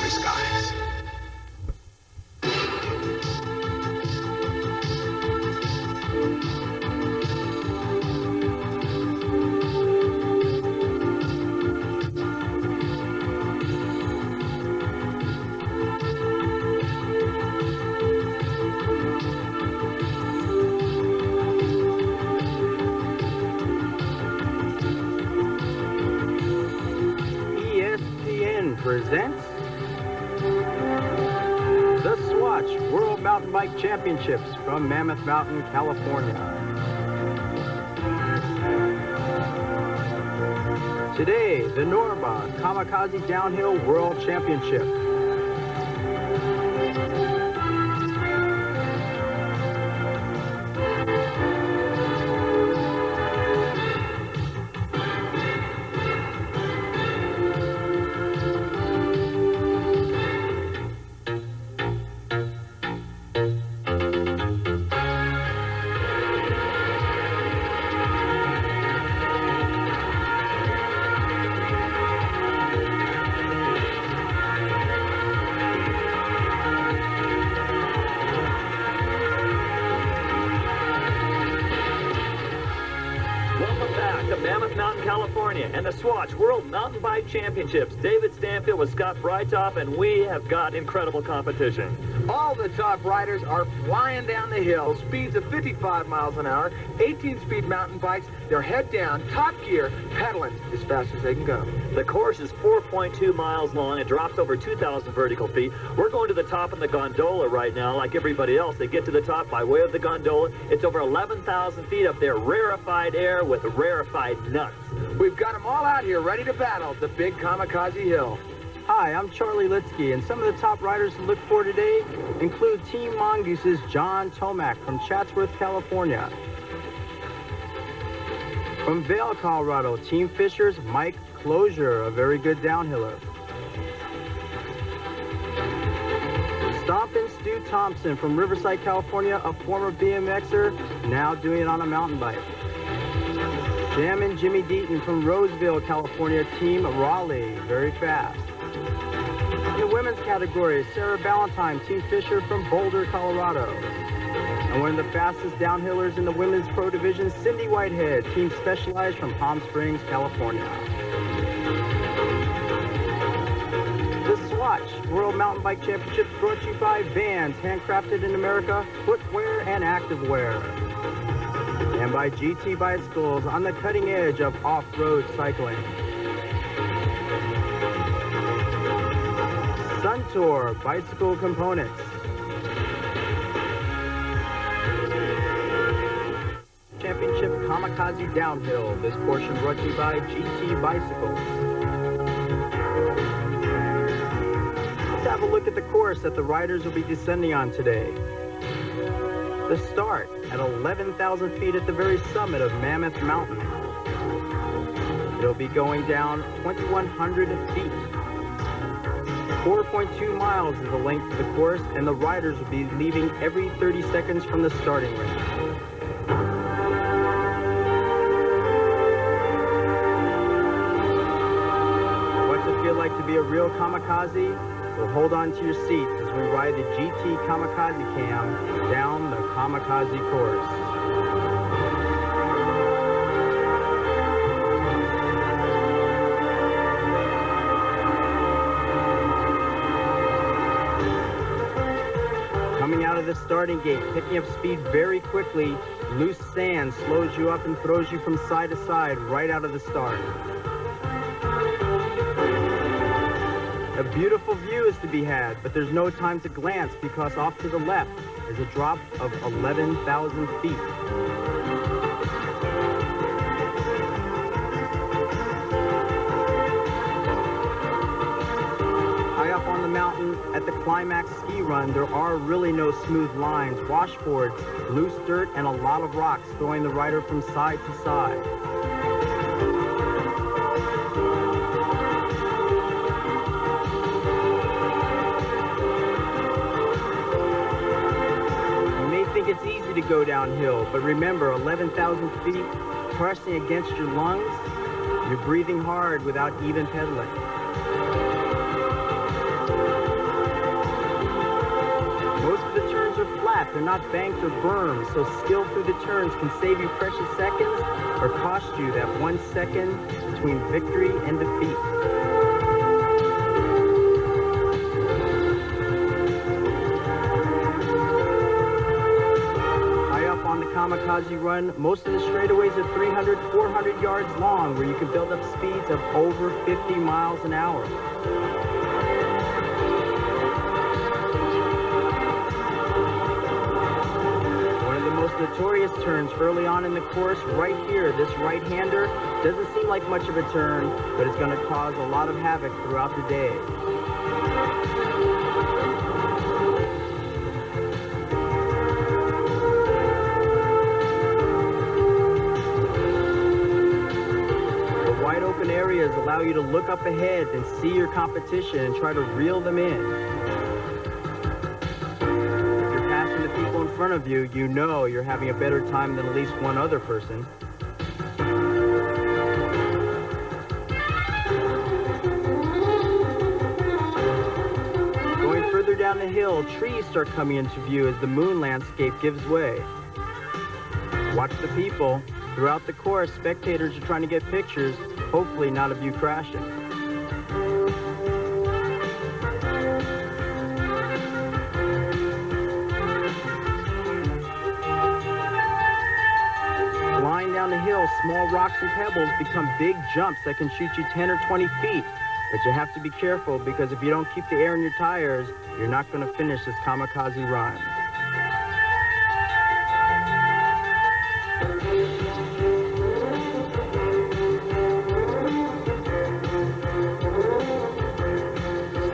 summer skies. ESPN presents the Swatch World Mountain Bike Championships from Mammoth Mountain, California. Today, the Norba Kamikaze Downhill World Championship. Mammoth Mountain, California, and the Swatch World Mountain Bike Championships. David Stanfield with Scott Breithoff, and we have got incredible competition. All the top riders are flying down the hill, speeds of 55 miles an hour, 18-speed mountain bikes. They're head down, top gear, pedaling as fast as they can go. The course is 4.2 miles long. It drops over 2,000 vertical feet. We're going to the top in the gondola right now, like everybody else. They get to the top by way of the gondola. It's over 11,000 feet up there, rarefied air with rarefied nuts. We've got them all out here ready to battle the big Kamikaze Hill. Hi, I'm Charlie Litsky, and some of the top riders to look for today include Team Mongoose's John Tomac from Chatsworth, California. From Vail, Colorado, Team Fisher's Mike Closure, a very good downhiller. Stompin' Stu Thompson from Riverside, California, a former BMXer, now doing it on a mountain bike. Jammin' Jimmy Deaton from Roseville, California, Team Raleigh, very fast. In the women's category, Sarah Ballantyne, Team Fisher from Boulder, Colorado. And one of the fastest downhillers in the women's pro division, Cindy Whitehead, Team Specialized from Palm Springs, California. The Swatch World Mountain Bike Championships brought to you by Vans, handcrafted in America, footwear and activewear. And by GT Bicycles, on the cutting edge of off-road cycling. Suntour Bicycle Components. Championship Kamikaze Downhill. This portion brought to you by GT Bicycles. Let's have a look at the course that the riders will be descending on today. The start at 11,000 feet at the very summit of Mammoth Mountain. It'll be going down 2,100 feet. 4.2 miles is the length of the course, and the riders will be leaving every 30 seconds from the starting range. What's it feel like to be a real kamikaze? Well, hold on to your seat as we ride the GT Kamikaze Cam down the Kamikaze course. Coming out of the starting gate, picking up speed very quickly, loose sand slows you up and throws you from side to side right out of the start. A beautiful view is to be had, but there's no time to glance because off to the left is a drop of 11,000 feet. High up on the mountain at the climax ski run, there are really no smooth lines, washboards, loose dirt, and a lot of rocks throwing the rider from side to side. It's easy to go downhill, but remember, 11,000 feet pressing against your lungs, you're breathing hard without even pedaling. Most of the turns are flat, they're not banked or berms, so skill through the turns can save you precious seconds or cost you that 1 second between victory and defeat. High up on the Kamikaze Run, most of the straightaways are 300, 400 yards long, where you can build up speeds of over 50 miles an hour. Notorious turns early on in the course, right here, this right-hander doesn't seem like much of a turn, but it's going to cause a lot of havoc throughout the day. The wide open areas allow you to look up ahead and see your competition and try to reel them in. People in front of you, you know you're having a better time than at least one other person. Going further down the hill, trees start coming into view as the moon landscape gives way. Watch the people. Throughout the course, spectators are trying to get pictures, hopefully not of you crashing. Down the hill, small rocks and pebbles become big jumps that can shoot you 10 or 20 feet. But you have to be careful, because if you don't keep the air in your tires, you're not going to finish this Kamikaze Run.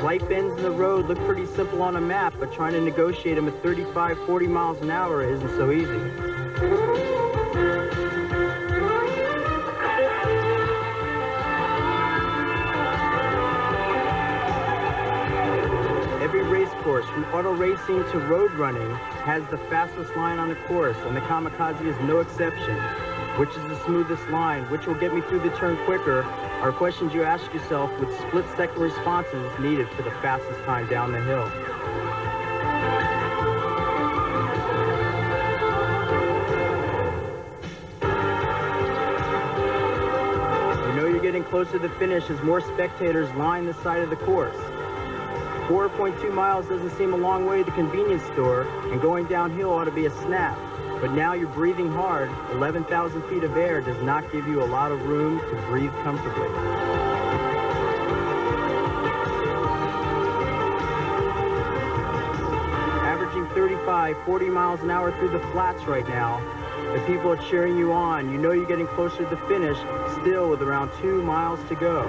Slight bends in the road look pretty simple on a map, but trying to negotiate them at 35, 40 miles an hour isn't so easy. Every race course, from auto racing to road running, has the fastest line on the course, and the Kamikaze is no exception. Which is the smoothest line? Which will get me through the turn quicker? Are questions you ask yourself with split-second responses needed for the fastest time down the hill. You know you're getting closer to the finish as more spectators line the side of the course. 4.2 miles doesn't seem a long way to the convenience store, and going downhill ought to be a snap. But now you're breathing hard. 11,000 feet of air does not give you a lot of room to breathe comfortably. Averaging 35, 40 miles an hour through the flats right now. The people are cheering you on. You know you're getting closer to the finish, still with around 2 miles to go.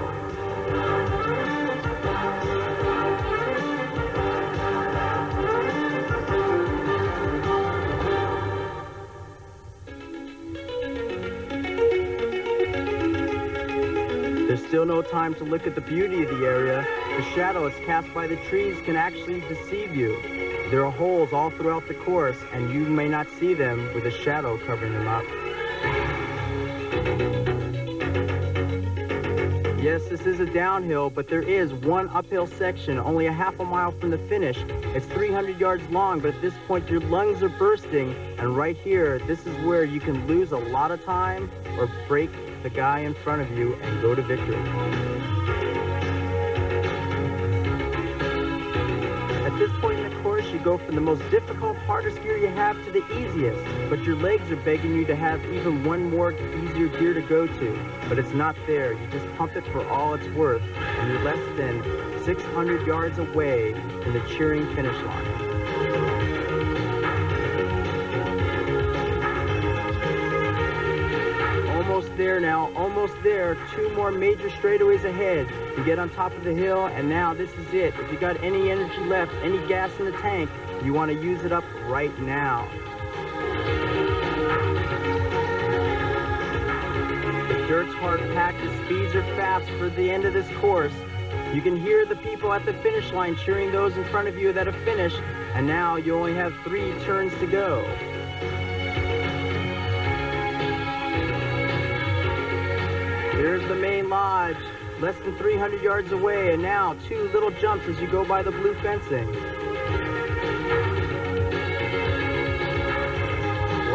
There's still no time to look at the beauty of the area. The shadows cast by the trees can actually deceive you. There are holes all throughout the course, and you may not see them with a shadow covering them up. Yes, this is a downhill, but there is one uphill section, only a half a mile from the finish. It's 300 yards long, but at this point your lungs are bursting, and right here, this is where you can lose a lot of time or break the guy in front of you and go to victory. At this point in the course, you go from the most difficult, hardest gear you have to the easiest, but your legs are begging you to have even one more easier gear to go to. But it's not there. You just pump it for all it's worth, and you're less than 600 yards away from the cheering finish line. Almost there now, almost there. 2 more major straightaways ahead. You get on top of the hill, and now this is it. If you got any energy left, any gas in the tank, you want to use it up right now. The dirt's hard packed, the speeds are fast for the end of this course. You can hear the people at the finish line cheering those in front of you that have finished, and now you only have 3 turns to go. Here's the main lodge, less than 300 yards away, and now 2 little jumps as you go by the blue fencing.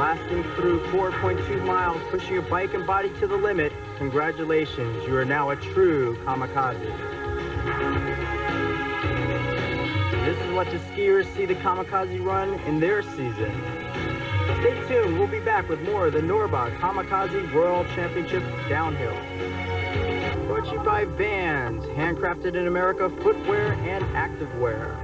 Blasting through 4.2 miles, pushing your bike and body to the limit. Congratulations, you are now a true kamikaze. This is what the skiers see the kamikaze run in their season. Stay tuned, we'll be back with more of the Norba Kamikaze World Championship Downhill. Brought to you by Vans, handcrafted in America, footwear and activewear.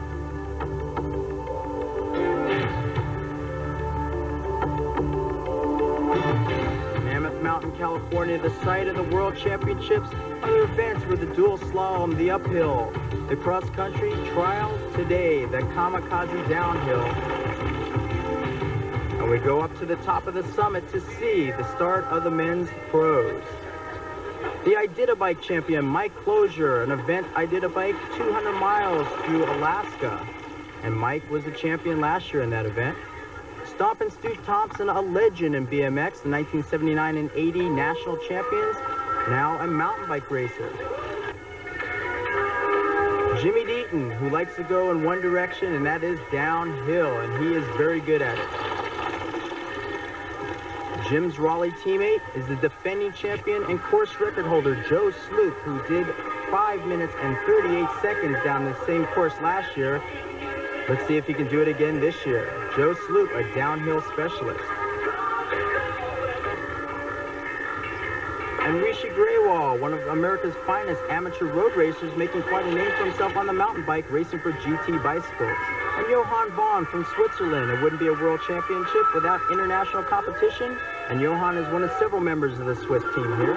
Mammoth Mountain, California, the site of the World Championships. Other events were the dual slalom, the uphill, the cross-country trials today, the kamikaze downhill. And we go up to the top of the summit to see the start of the men's pros. The Idita-Bike champion, Mike Closure, an event Idita-Bike 200 miles through Alaska. And Mike was the champion last year in that event. Stomp and Stu Thompson, a legend in BMX, the 1979 and 80 national champions, now a mountain bike racer. Jimmy Deaton, who likes to go in one direction, and that is downhill, and he is very good at it. Jim's Raleigh teammate is the defending champion and course record holder, Joe Sloop, who did 5 minutes and 38 seconds down the same course last year. Let's see if he can do it again this year. Joe Sloop, a downhill specialist. And Rishi Grewal, one of America's finest amateur road racers, making quite a name for himself on the mountain bike, racing for GT Bicycles. And Johann Vaughn from Switzerland. It wouldn't be a world championship without international competition. And Johann is one of several members of the Swiss team here.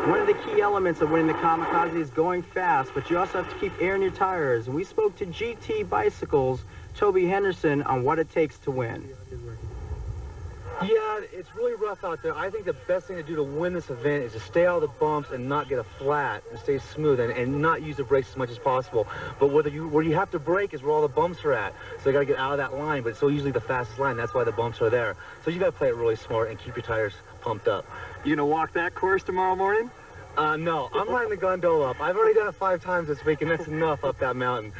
One of the key elements of winning the kamikaze is going fast, but you also have to keep air in your tires. And we spoke to GT Bicycles, Toby Henderson, on what it takes to win. Yeah, it's really rough out there. I think the best thing to do to win this event is to stay out of the bumps and not get a flat and stay smooth and not use the brakes as much as possible. But where you have to brake is where all the bumps are at. So you got to get out of that line, but it's so usually the fastest line. That's why the bumps are there. So you got to play it really smart and keep your tires pumped up. You gonna walk that course tomorrow morning? No, I'm riding the gondola up. I've already done it 5 times this week, and that's enough up that mountain.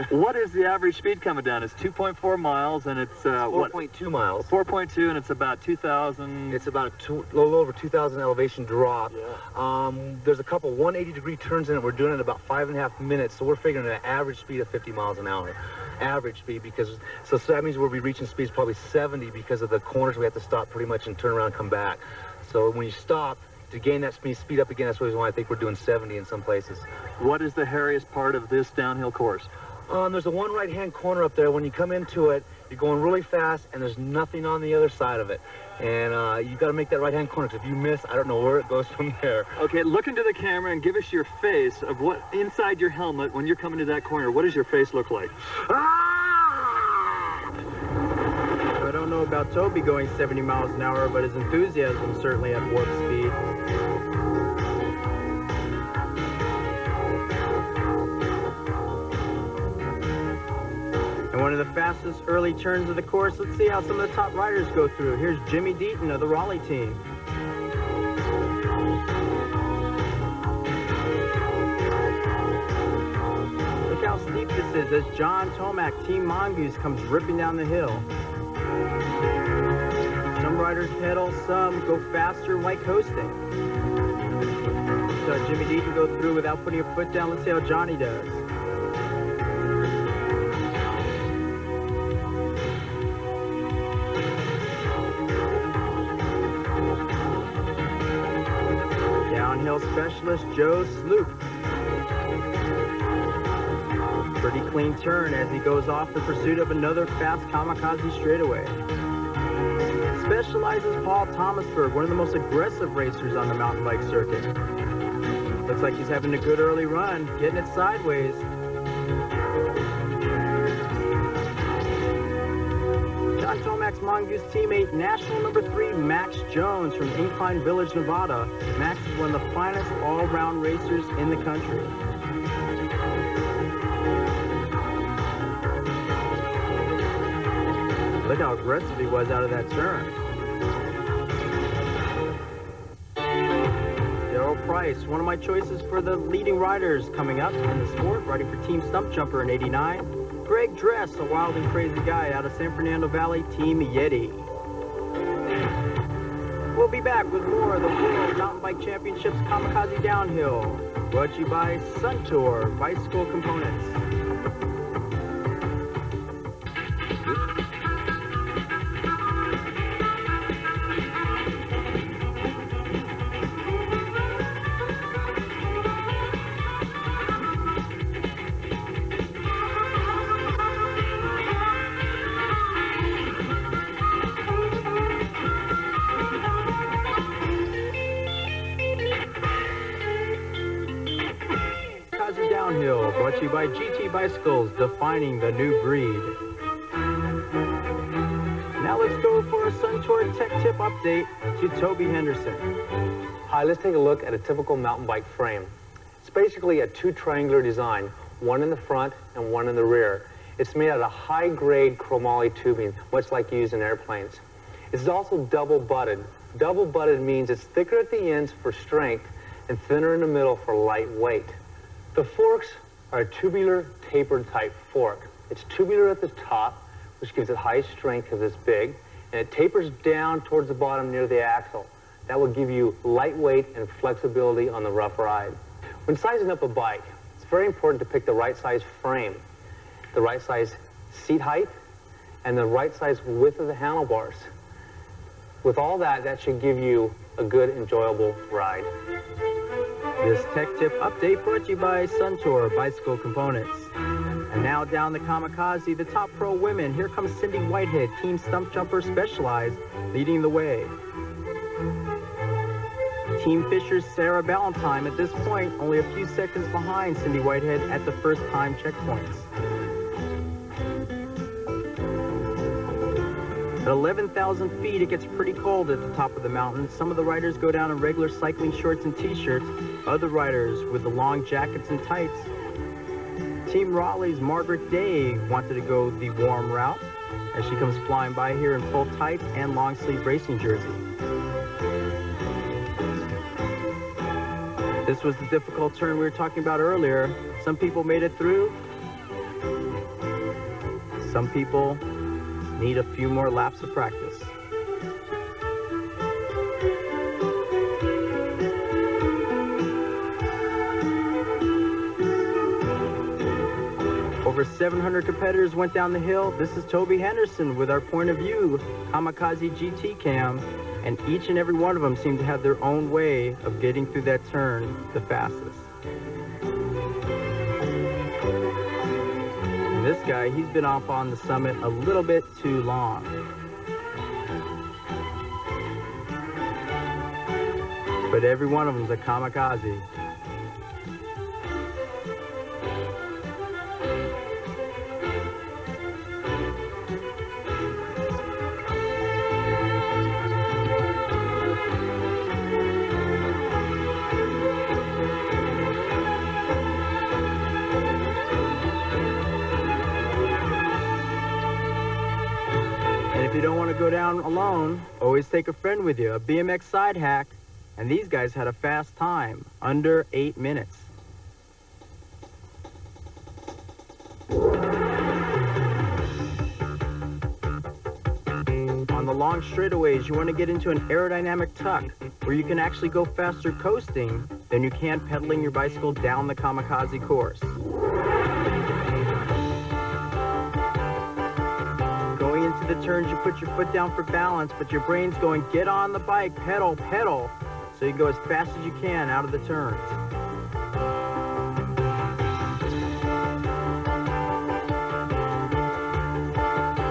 What is the average speed coming down? It's 2.4 miles, and it's 4.2 miles. 4.2, and it's about 2,000. It's about a little over 2,000 elevation drop. Yeah. There's a couple 180-degree turns in it. We're doing it in about 5.5 minutes, so we're figuring an average speed of 50 miles an hour. Average speed, so that means we'll be reaching speeds probably 70 because of the corners we have to stop pretty much and turn around and come back. So when you stop, to gain that speed up again, that's the reason why I think we're doing 70 in some places. What is the hairiest part of this downhill course? There's a one right-hand corner up there. When you come into it, you're going really fast, and there's nothing on the other side of it. And you've got to make that right-hand corner, because if you miss, I don't know where it goes from there. Okay, look into the camera and give us your face of what inside your helmet when you're coming to that corner. What does your face look like? I don't know about Toby going 70 miles an hour, but his enthusiasm certainly at warp speed. And one of the fastest early turns of the course. Let's see how some of the top riders go through. Here's Jimmy Deaton of the Raleigh team. Look how steep this is as John Tomac, Team Mongoose, comes ripping down the hill. Some riders pedal, some go faster like coasting. So Jimmy Deaton go through without putting a foot down. Let's see how Johnny does. Downhill specialist Joe Sloop. Pretty clean turn as he goes off in pursuit of another fast kamikaze straightaway. Specializes Paul Thomasberg, one of the most aggressive racers on the mountain bike circuit. Looks like he's having a good early run, getting it sideways. John Tomac's Mongoose teammate, national number 3, Max Jones from Incline Village, Nevada. Max is one of the finest all-round racers in the country. Look how aggressive he was out of that turn. Darrell Price, one of my choices for the leading riders coming up in the sport, riding for Team Stump Jumper in '89. Greg Dress, a wild and crazy guy out of San Fernando Valley, Team Yeti. We'll be back with more of the World Mountain Bike Championships Kamikaze Downhill, brought to you by Suntour Bicycle Components. Downhill, brought to you by GT Bicycles, defining the new breed. Now let's go for a Suntour Tech Tip update to Toby Henderson. Hi, let's take a look at a typical mountain bike frame. It's basically a two triangular design, one in the front and one in the rear. It's made out of high-grade chromoly tubing, much like used in airplanes. It's also double-butted. Double-butted means it's thicker at the ends for strength and thinner in the middle for lightweight. The forks are a tubular tapered type fork. It's tubular at the top, which gives it high strength because it's big, and it tapers down towards the bottom near the axle. That will give you lightweight and flexibility on the rough ride. When sizing up a bike, it's very important to pick the right size frame, the right size seat height, and the right size width of the handlebars. With all that, that should give you a good, enjoyable ride. This Tech Tip update brought to you by Suntour Bicycle Components. And now down the Kamikaze, the top pro women. Here comes Cindy Whitehead, Team Stump Jumper Specialized, leading the way. Team Fisher's Sarah Ballantyne at this point, only a few seconds behind Cindy Whitehead at the first time checkpoints. At 11,000 feet, it gets pretty cold at the top of the mountain. Some of the riders go down in regular cycling shorts and t-shirts, other riders with the long jackets and tights. Team Raleigh's Margaret Day wanted to go the warm route as she comes flying by here in full tights and long sleeve racing jersey. This was the difficult turn we were talking about earlier. Some people made it through. Some people need a few more laps of practice. Over 700 competitors went down the hill. This is Toby Henderson with our point of view Kamikaze GT cam, and each and every one of them seem to have their own way of getting through that turn the fastest. This guy, he's been off on the summit a little bit too long. But every one of them's a kamikaze. If you don't want to go down alone, always take a friend with you, a BMX side hack. And these guys had a fast time, under 8 minutes. On the long straightaways, you want to get into an aerodynamic tuck where you can actually go faster coasting than you can pedaling your bicycle down the kamikaze course. Going into the turns, you put your foot down for balance, but your brain's going, get on the bike, pedal, pedal, so you can go as fast as you can out of the turns.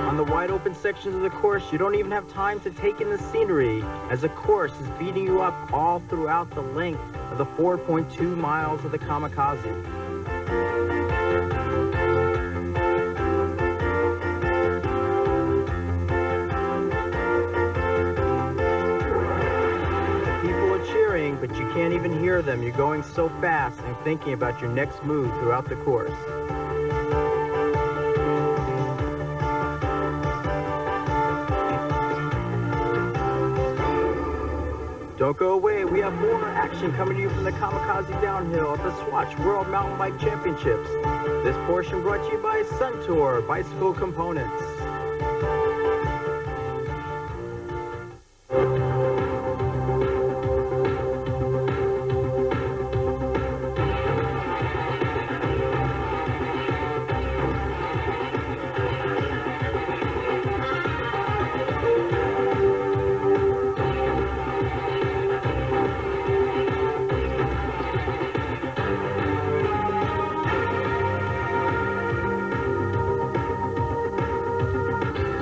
On the wide open sections of the course, you don't even have time to take in the scenery, as the course is beating you up all throughout the length of the 4.2 miles of the kamikaze. But you can't even hear them. You're going so fast and thinking about your next move throughout the course. Don't go away. We have more action coming to you from the Kamikaze Downhill at the Swatch World Mountain Bike Championships. This portion brought to you by Suntour Bicycle Components.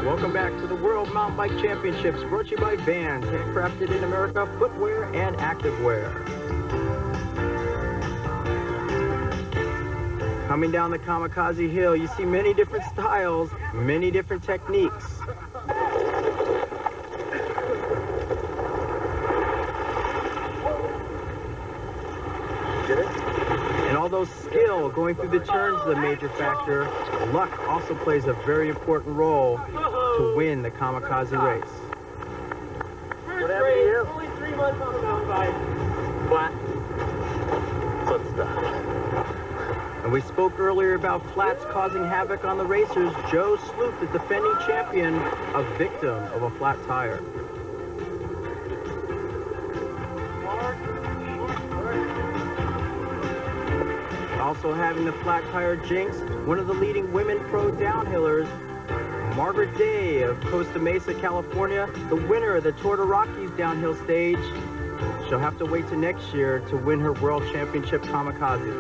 Welcome back to the World Mountain Bike Championships, brought to you by Vans, handcrafted in America, footwear and activewear. Coming down the Kamikaze Hill, you see many different styles, many different techniques. And although skill going through the turns is a major factor, luck also plays a very important role to win the Kamikaze race. Whatever you do. Only 3 months on the mountain bike. Flat. Foot stuff. And we spoke earlier about flats causing havoc on the racers. Joe Sloop, the defending champion, a victim of a flat tire. Also having the flat tire jinx, one of the leading women pro downhillers, Margaret Day of Costa Mesa, California, the winner of the Tour de Rockies downhill stage. She'll have to wait to next year to win her World Championship Kamikaze.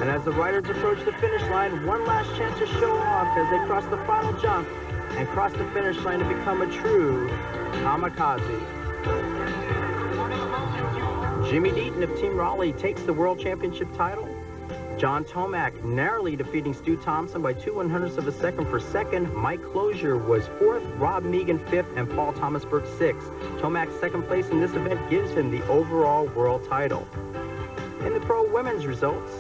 And as the riders approach the finish line, one last chance to show off as they cross the final jump and cross the finish line to become a true Kamikaze. Jimmy Deaton of Team Raleigh takes the World Championship title. John Tomac narrowly defeating Stu Thompson by 2/100ths of a second for second. Mike Closier was fourth, Rob Megan fifth, and Paul Thomas Burke sixth. Tomac's second place in this event gives him the overall world title. In the pro women's results,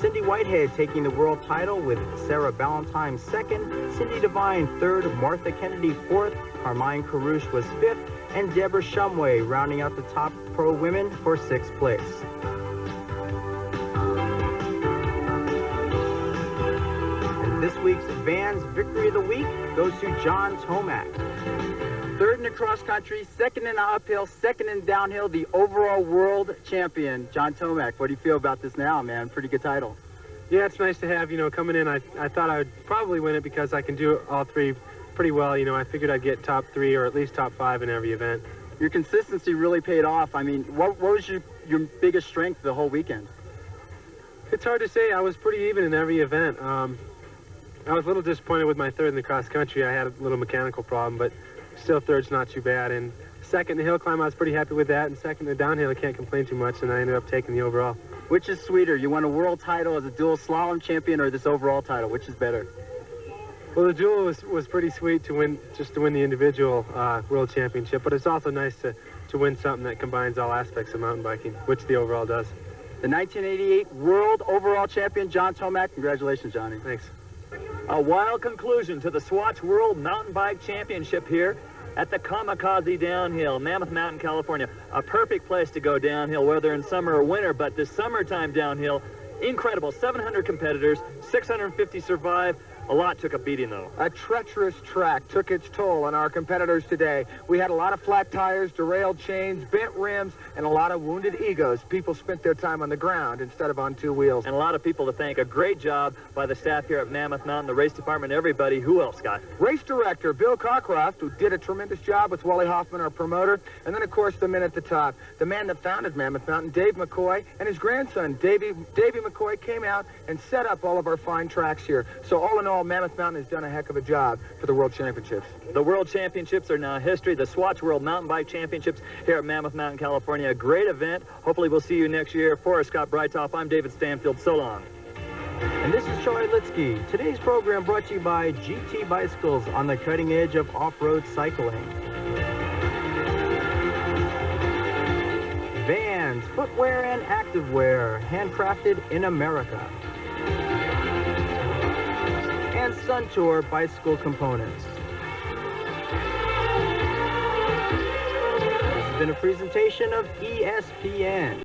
Cindy Whitehead taking the world title with Sarah Ballantyne second, Cindy Devine third, Martha Kennedy fourth, Carmine Carouche was fifth, and Deborah Shumway rounding out the top pro women for sixth place. And this week's Vans Victory of the Week goes to John Tomac. Third in the cross country, second in the uphill, second in downhill, the overall world champion, John Tomac. What do you feel about this now, man? Pretty good title. Yeah, it's nice to have, coming in, I thought I would probably win it because I can do all three pretty well. I figured I'd get top 3 or at least top 5 in every event. Your consistency really paid off. I mean, what was your biggest strength the whole weekend? It's hard to say. I was pretty even in every event. I was a little disappointed with my third in the cross country. I had a little mechanical problem, but still third's not too bad. And second in the hill climb, I was pretty happy with that. And second in the downhill, I can't complain too much, and I ended up taking the overall. Which is sweeter? You won a world title as a dual slalom champion or this overall title? Which is better? Well, the duel was pretty sweet to win the individual world championship, but it's also nice to win something that combines all aspects of mountain biking, which the overall does. The 1988 world overall champion, John Tomac. Congratulations, Johnny. Thanks. A wild conclusion to the Swatch World Mountain Bike Championship here at the Kamikaze Downhill, Mammoth Mountain, California. A perfect place to go downhill, whether in summer or winter, but this summertime downhill, incredible. 700 competitors, 650 survive. A lot took a beating, though. A treacherous track took its toll on our competitors today. We had a lot of flat tires, derailed chains, bent rims, and a lot of wounded egos. People spent their time on the ground instead of on two wheels. And a lot of people to thank. A great job by the staff here at Mammoth Mountain, the race department, everybody. Who else, Scott? Race director Bill Cockcroft, who did a tremendous job with Wally Hoffman, our promoter. And then, of course, the men at the top. The man that founded Mammoth Mountain, Dave McCoy, and his grandson, Davey McCoy, came out and set up all of our fine tracks here. So all in all, Mammoth Mountain has done a heck of a job for the World Championships. The World Championships are now history. The Swatch World Mountain Bike Championships here at Mammoth Mountain, California. A great event. Hopefully we'll see you next year. For Scott Breithoff, I'm David Stanfield. So long. And this is Charlie Litsky. Today's program brought to you by GT Bicycles on the cutting edge of off-road cycling. Vans, footwear and activewear, handcrafted in America. and Suntour bicycle components. This has been a presentation of ESPN.